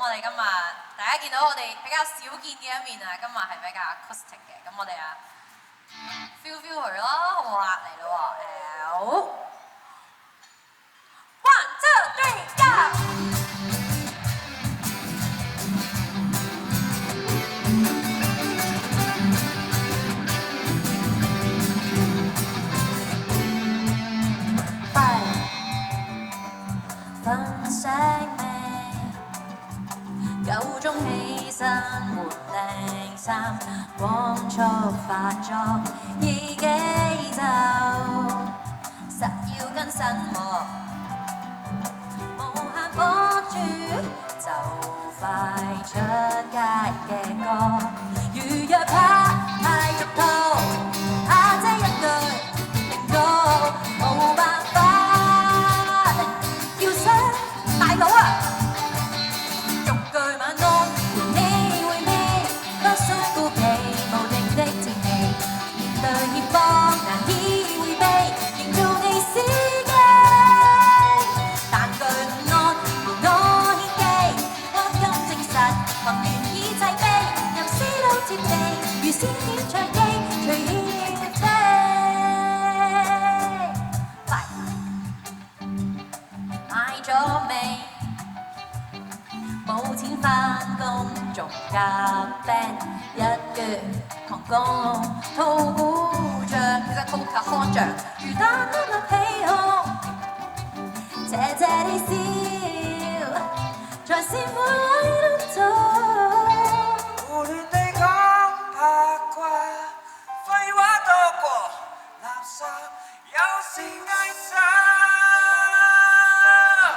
我哋今日大家見到我哋比較少見嘅一面啊，今日係比較 acoustic 嘅，咁我哋啊 feel 佢咯，好唔好啦？嚟咯喎，1 2 3 go！ 瞓醒未？夠鐘起身換靚衫，光速發作，耳機就實要更新喎。無限播住就快出街嘅歌，如若拍續套，阿姐一句定告，冇辦法。大佬啊，逐句晚安，陪你回味，不需顧忌無定的前戲，面對逆風難以迴避，營造你司機。但句午安陪我獻技，安心證實，宏願已齊備，任思都貼地，如仙劍長記，隨意飛。買咗未？冇錢返工仲夾 band， 一月狂工吐鼓脹，其實吐及看像如單粒起哄，謝謝你笑，在師傅位都做。胡亂地講八卦，廢話多過垃圾，有時嗌曬。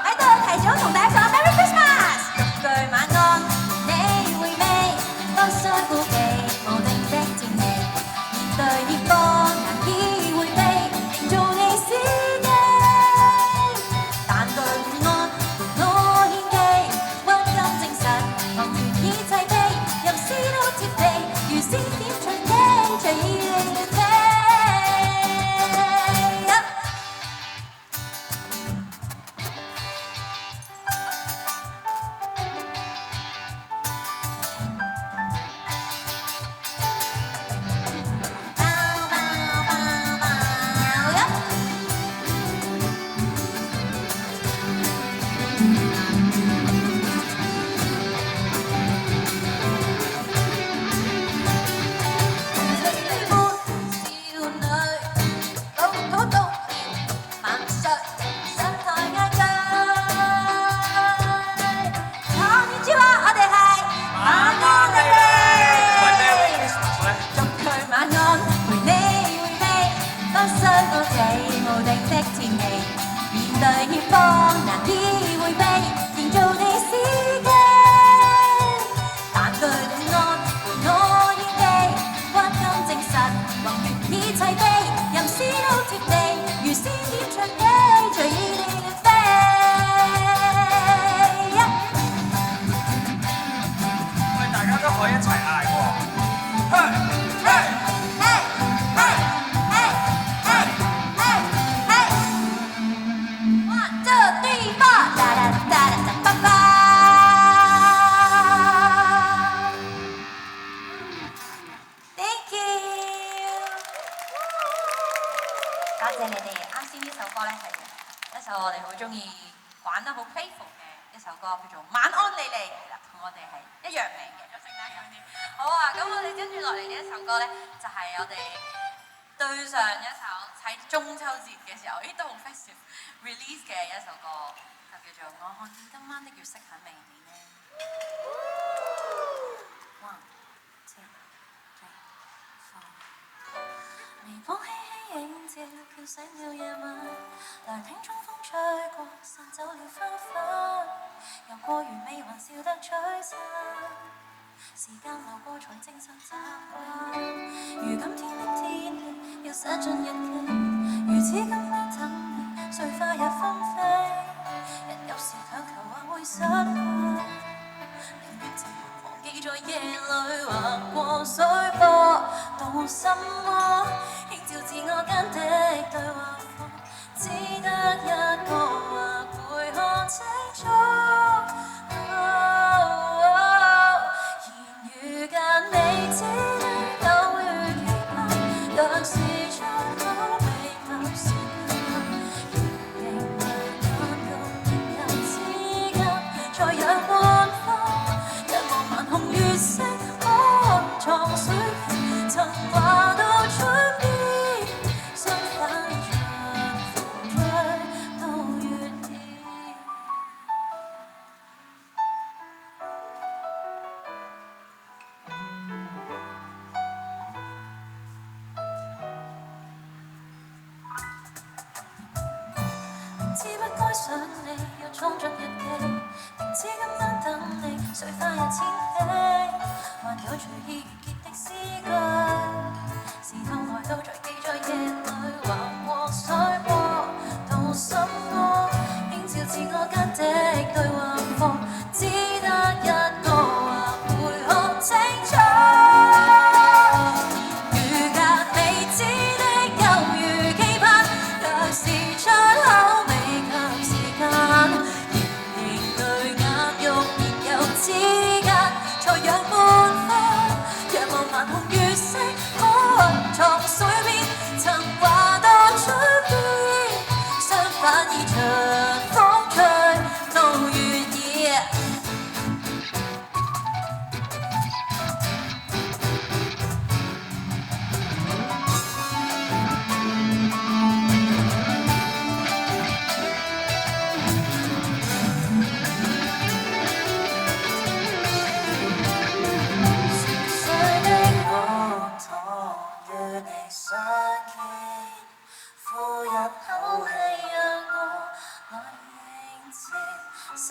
喺度提早同大家講 Merry Christmas， 逐句晚安，你回味，不需顧忌無定的前戲，面對逆風難以迴避，營造你司機。但句午安陪我獻技，屈金證實，宏願已齊備，任思都貼地，如仙劍隨機，隨意你飛。醒了夜晚，涼聽中風吹過，散走了花瓣，遊過完美還笑得璀璨，時間流過才證實習慣，如今天的天氣要寫進日記，如此今晚等你，碎花也紛飛，人有時強求或會失敗，寧願靜忘記在夜裏劃過水波，到心窩。照自我間的對話課，只得一個或會看清楚。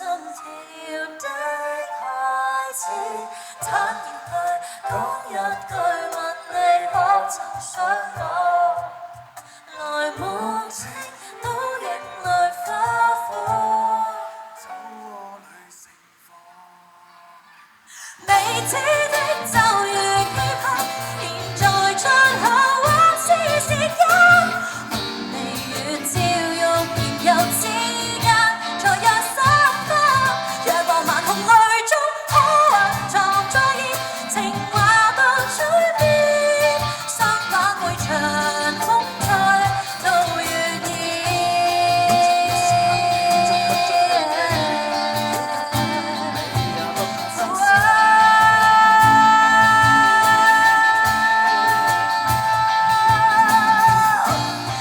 心跳的開始，坦然去講一句問你可曾想過，來滿清倒影裏花火，酒窩裏盛放。未知的就如期盼，現在最後還是時間，紅地月照欲燃有之間，才讓心花，若過萬紅淚中可混藏在熱情話到嘴邊，相反每場風吹都願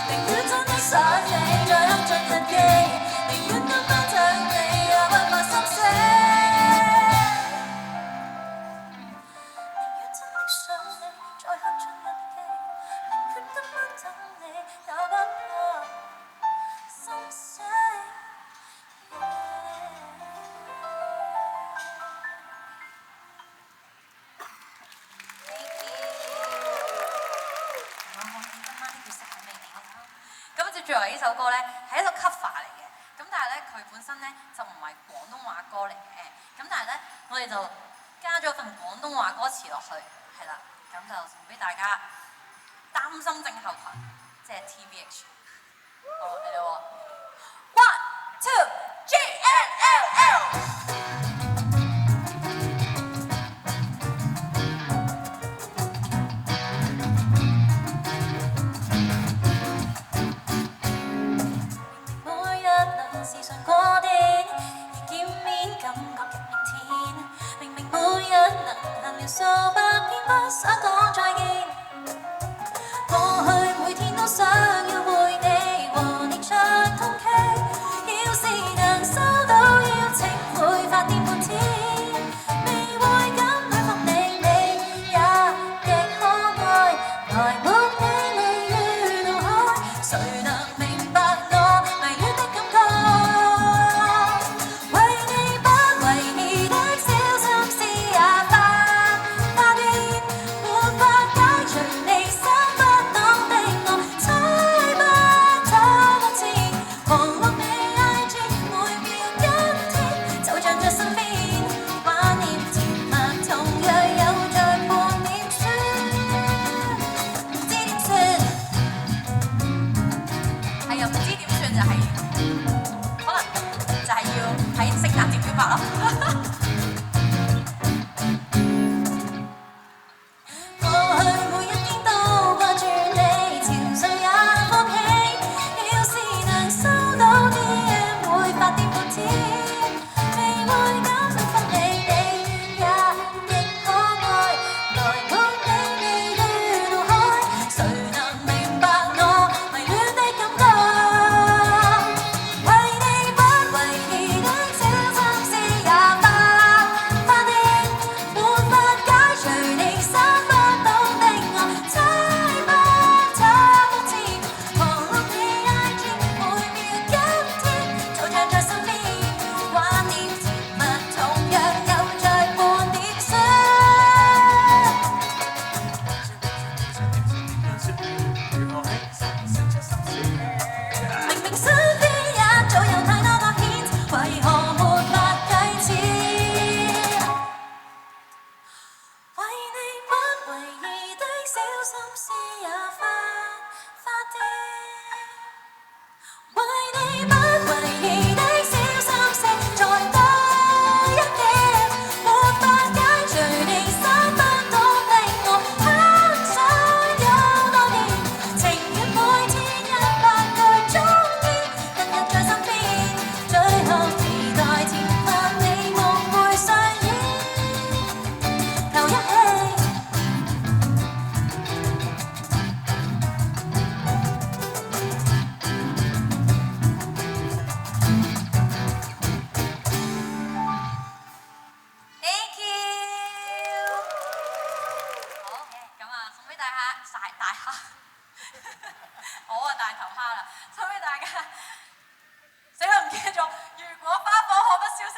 寧願真的想你，再刻進日記，寧願今晚像你也不怕心死。寧願真的想你，再刻進日記，寧願今晚等你也不怕心死。咁接住嚟呢首歌咧係一首 cover 嚟嘅，咁但係咧佢本身咧就唔係廣東話歌嚟嘅，咁但係咧我哋就加咗份廣東話歌詞落去，係啦，咁就送俾大家。擔心症候群，即係 TBH。好，嚟啦喎 ，One Two GNLL。每日能時常過電，而見面感覺極明天。明明每日能行了數百遍，不想講再見。過去每天都想要會你和你唱通 K， 要是能收到邀請，會發癲半天。未會敢去服你，你也極可愛，來沒你你於腦海，誰能明白我迷戀的感覺？為你不為意的小心思也發現，沒法解除你心不懂的我，猜不透目前，狂落你 IG， 每秒今天就像在身邊，懷念甜蜜同樣有着半點酸，唔知點算。係啊，唔知點算就係、可能就係要喺聖誕節表白咯。過去每一天都掛住你，情緒也放棄。要是能收到 DM， 會發癲半天。未會敢去分你，你也極可愛，來沒你於腦海，誰能明白我迷戀的感覺？為你不為意的小心思也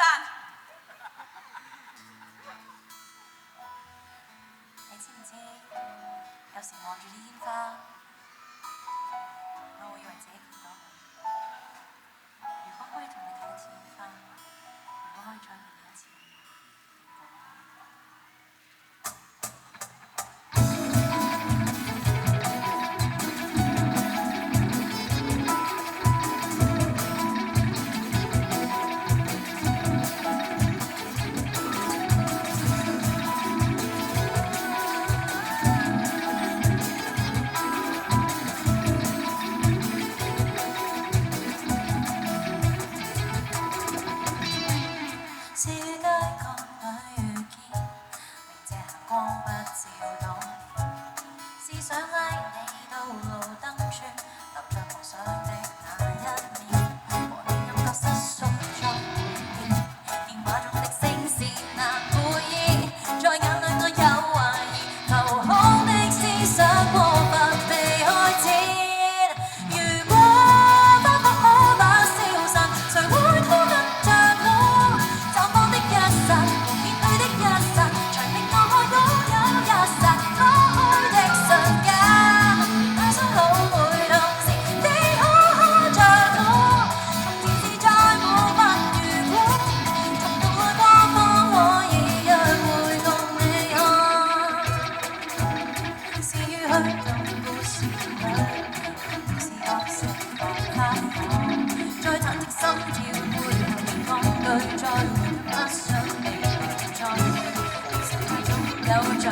散。你知唔知？有時望住啲煙花，我會以為自己見到佢。如果可以同你睇一次煙花，如果可以再見你一次，小街角裏遇見，明借行光不照當年。試想拉你到路燈處，立着夢想的那一面，和你感覺失蹤再會見，電話中的聲線難會意，在眼裏我有懷疑，投空的思想過分被開展。如果花火可把消散，誰會拖緊着我？綻放的一剎，無面對的一剎，才令我擁有一剎可愛的瞬間。那雙好會同時你可看着我，從前是再沒法如果，從頭來過方可以約會共你看。是與虛構故事裏，是惡性放開我，再忐忑心跳背後抗拒再會不想你再會，其實太擁有着。